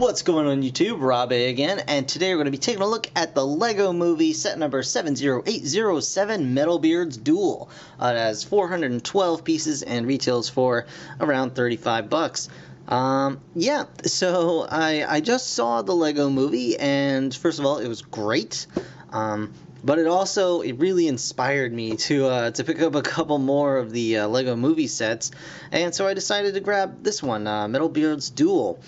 What's going on YouTube? Rob A again, and today we're going to be taking a look at the LEGO Movie set number 70807, Metalbeard's Duel. It has 412 pieces and retails for around 35 bucks. Yeah, so I just saw the LEGO Movie, and first of all, it was great. But it really inspired me to pick up a couple more of the LEGO Movie sets, and so I decided to grab this one, Metalbeard's Duel.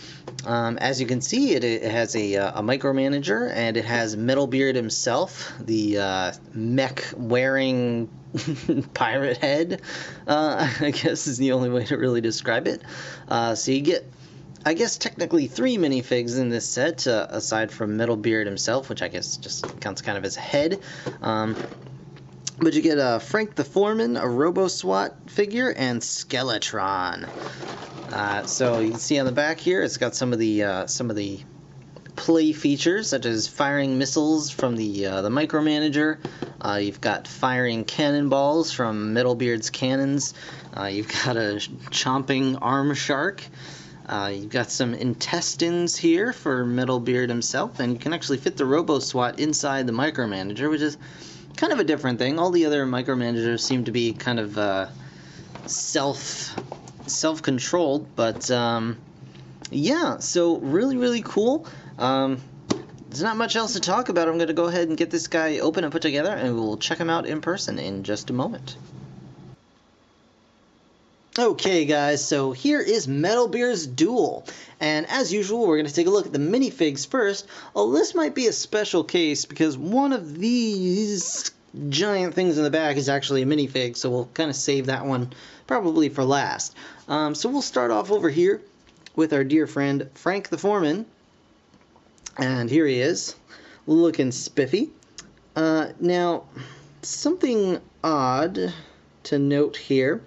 As you can see, it has a Micromanager, and it has Metalbeard himself, the mech-wearing pirate head, I guess is the only way to really describe it. So you get, I guess, technically 3 minifigs in this set, aside from Metalbeard himself, which I guess just counts kind of as a head. But you get Frank the Foreman, a Robo-SWAT figure, and Skeletron. So you can see on the back here, it's got some of the play features, such as firing missiles from the Micromanager. You've got firing cannonballs from Metalbeard's cannons. You've got a chomping arm shark. You've got some intestines here for Metalbeard himself, and you can actually fit the Robo-SWAT inside the Micromanager, which is kind of a different thing. All the other Micromanagers seem to be kind of self-controlled, but yeah, so really cool. There's not much else to talk about. I'm going to go ahead and get this guy open and put together, and we'll check him out in person in just a moment. Okay guys, so here is Metalbeard's Duel, and as usual we're going to take a look at the minifigs first. Although this might be a special case because one of these giant things in the back is actually a minifig, so we'll kind of save that one probably for last. So we'll start off over here with our dear friend Frank the Foreman, and here he is, looking spiffy. Now, something odd to note here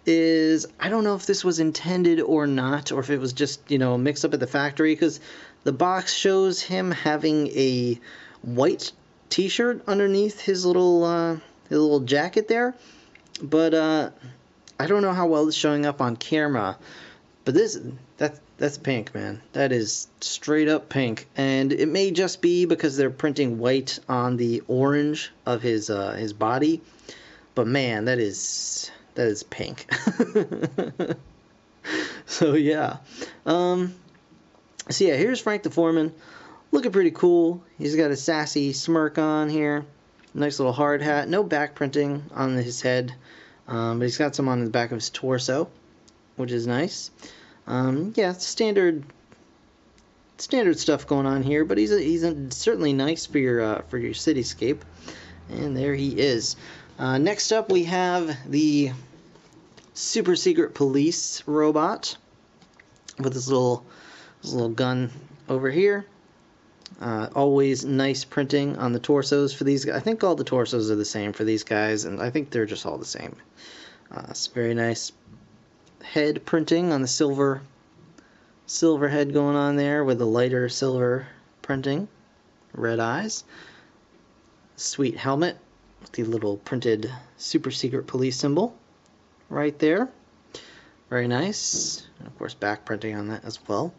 is, I don't know if this was intended or not, or if it was just, a mix-up at the factory, because the box shows him having a white t-shirt underneath his little jacket there, but I don't know how well it's showing up on camera, but that's pink, man. That is straight up pink, and it may just be because they're printing white on the orange of his body, but man, that is pink. So yeah. So yeah, here's Frank the Foreman, looking pretty cool. He's got a sassy smirk on here, nice little hard hat, no back printing on his head, but he's got some on the back of his torso, which is nice. Yeah, standard stuff going on here, but he's certainly nice for your cityscape. And there he is. Next up, we have the super secret police robot with this little gun over here. Always nice printing on the torsos for these guys. I think all the torsos are the same for these guys, and I think they're just all the same. It's very nice head printing on the silver head going on there with the lighter silver printing. Red eyes. Sweet helmet with the little printed super secret police symbol right there. Very nice. And of course back printing on that as well.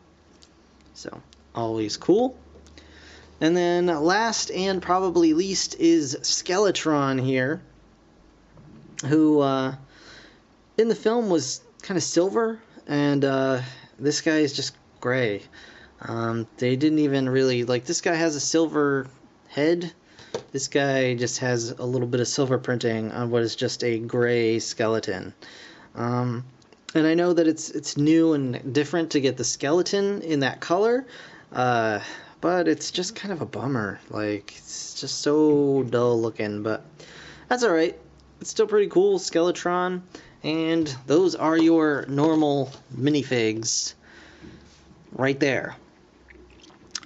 So always cool. And then last and probably least is Skeletron here, who in the film was kind of silver, and this guy is just gray. They didn't even really, this guy has a silver head. This guy just has a little bit of silver printing on what is just a gray skeleton. And I know that it's new and different to get the skeleton in that color, but it's just kind of a bummer. It's just so dull looking, but that's alright. It's still pretty cool, Skeletron. And those are your normal minifigs right there.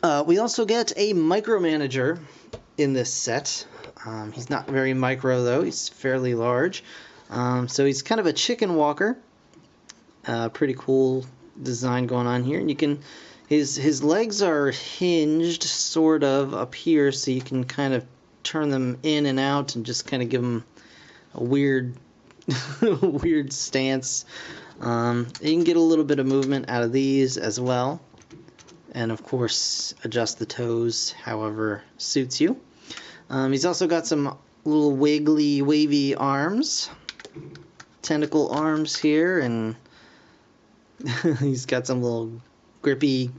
We also get a Micromanager in this set. He's not very micro though, he's fairly large. So he's kind of a chicken walker. Pretty cool design going on here. And you can, his legs are hinged sort of up here, so you can kind of turn them in and out and just kind of give them a weird weird stance. You can get a little bit of movement out of these as well. and of course adjust the toes however suits you. He's also got some little wiggly, wavy arms, tentacle arms here, and he's got some little grippy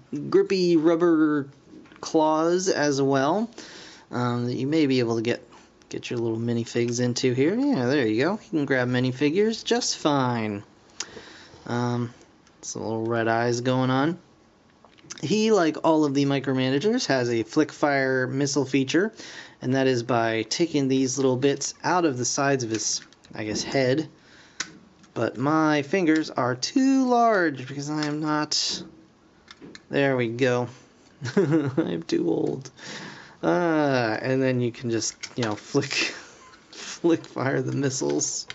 rubber claws as well, that you may be able to get your little minifigs into here. Yeah, there you go. You can grab minifigures just fine. Some little red eyes going on. He, like all of the Micromanagers, has a flick fire missile feature, and that is by taking these little bits out of the sides of his, I guess, head. But my fingers are too large because I am not... There we go. I'm too old. And then you can just, flick fire the missiles.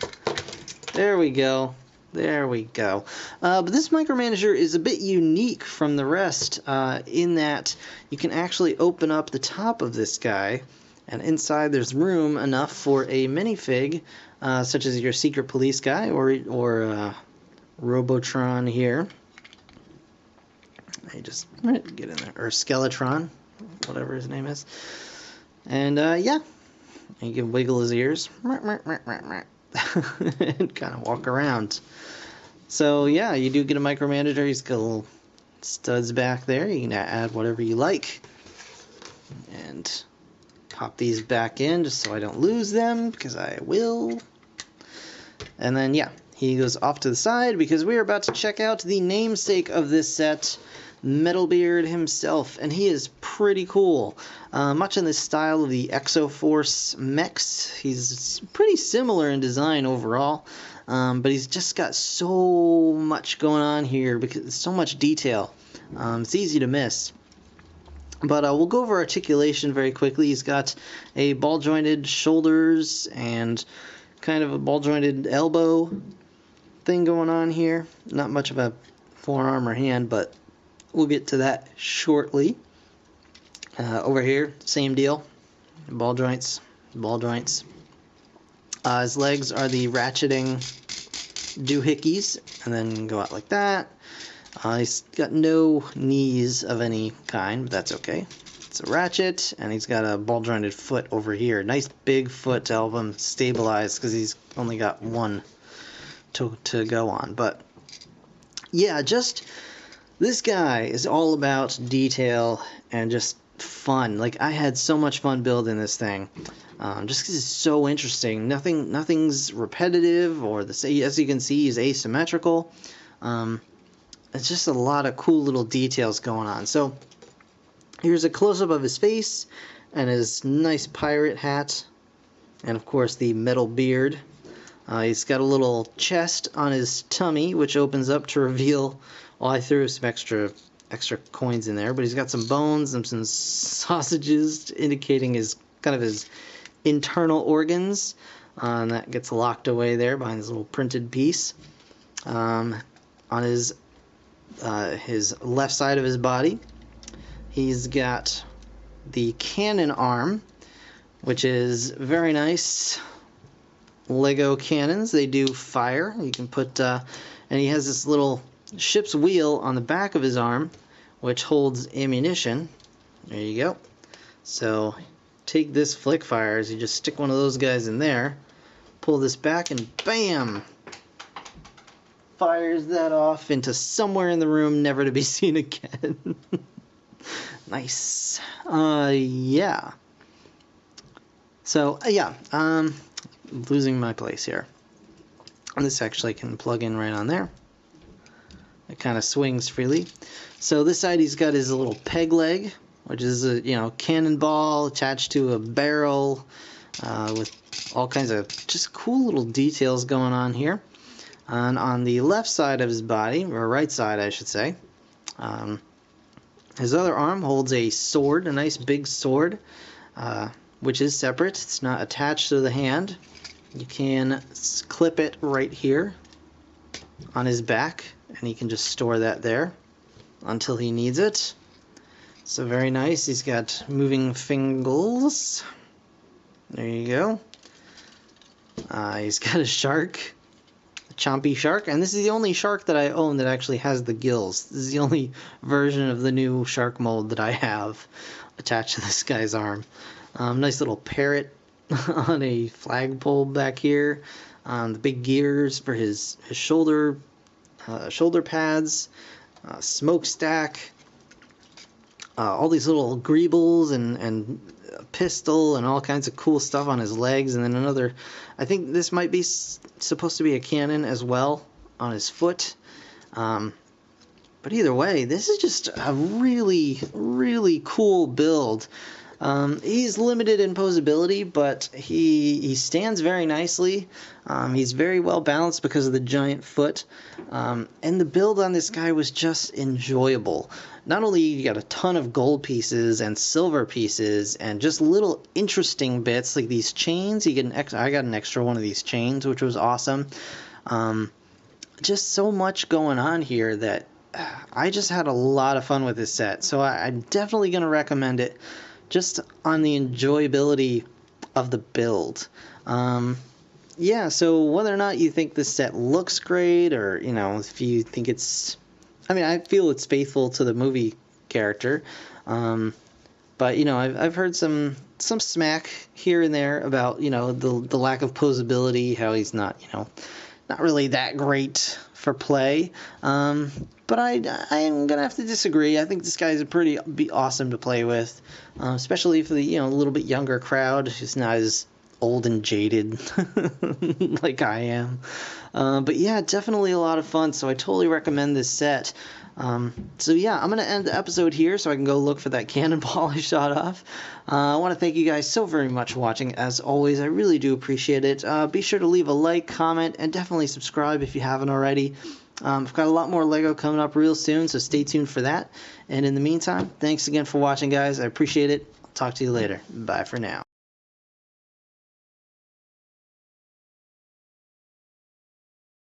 There we go. There we go. But this Micromanager is a bit unique from the rest in that you can actually open up the top of this guy, and inside there's room enough for a minifig, such as your secret police guy or Robotron here. I just get in there, or Skeletron, whatever his name is. And yeah, you can wiggle his ears and kind of walk around. So yeah, you do get a Micromanager. He's got little studs back there. You can add whatever you like. And pop these back in just so I don't lose them, because I will. And then yeah, he goes off to the side because we're about to check out the namesake of this set, Metalbeard himself, and he is pretty cool. Much in the style of the Exoforce mechs. He's pretty similar in design overall, but he's just got so much going on here, because so much detail. It's easy to miss. But we'll go over articulation very quickly. He's got a ball-jointed shoulders and kind of a ball-jointed elbow thing going on here. Not much of a forearm or hand, but we'll get to that shortly. Over here, same deal. Ball joints, ball joints. His legs are the ratcheting doohickeys, and then go out like that. He's got no knees of any kind, but that's okay. It's a ratchet, and he's got a ball-jointed foot over here. Nice big foot to help him stabilize, because he's only got one to go on. But yeah, just this guy is all about detail and just fun. Like, I had so much fun building this thing, just because it's so interesting. Nothing's repetitive, or as you can see, he's asymmetrical. It's just a lot of cool little details going on. So here's a close-up of his face and his nice pirate hat, and of course the metal beard. He's got a little chest on his tummy, which opens up to reveal. Well, I threw some extra coins in there, but he's got some bones and some sausages, indicating his internal organs. And that gets locked away there behind this little printed piece. On his left side of his body, he's got the cannon arm, which is very nice. Lego cannons, they do fire. You can put, and he has this little ship's wheel on the back of his arm, which holds ammunition. There you go. So take this flick fires, you just stick one of those guys in there, pull this back, and bam! Fires that off into somewhere in the room, never to be seen again. Nice. Yeah. So, yeah. Losing my place here. And this actually can plug in right on there. It kind of swings freely. So this side, he's got his little peg leg, which is a cannonball attached to a barrel, with all kinds of just cool little details going on here. And on the left side of his body, or right side I should say, his other arm holds a sword, a nice big sword, which is separate. It's not attached to the hand. You can clip it right here on his back, and he can just store that there until he needs it. So very nice. He's got moving fingers. There you go. He's got a shark chompy shark, and this is the only shark that I own that actually has the gills. This is the only version of the new shark mold that I have attached to this guy's arm. Nice little parrot on a flagpole back here. The big gears for his shoulder pads, smokestack, all these little greebles and a pistol and all kinds of cool stuff on his legs, and then another, I think this might be supposed to be a cannon as well on his foot. But either way, this is just a really, really cool build. He's limited in posability, but he stands very nicely. He's very well balanced because of the giant foot. And the build on this guy was just enjoyable. Not only you got a ton of gold pieces and silver pieces and just little interesting bits like these chains. You get I got an extra one of these chains, which was awesome. Just so much going on here that I just had a lot of fun with this set. So I'm definitely going to recommend it, just on the enjoyability of the build. Yeah, so whether or not you think this set looks great, or, you know, if you think it's... I mean, I feel it's faithful to the movie character. But, you know, I've heard some smack here and there about, you know, the lack of posability, how he's not, you know, not really that great for play. But I am gonna have to disagree. I think this guy is be awesome to play with, especially for the, you know, a little bit younger crowd who's not as old and jaded like I am. But yeah, definitely a lot of fun. So I totally recommend this set. So yeah, I'm gonna end the episode here so I can go look for that cannonball I shot off. I want to thank you guys so very much for watching. As always, I really do appreciate it. Be sure to leave a like, comment, and definitely subscribe if you haven't already. I've got a lot more LEGO coming up real soon, so stay tuned for that. And in the meantime, thanks again for watching, guys. I appreciate it. I'll talk to you later. Bye for now.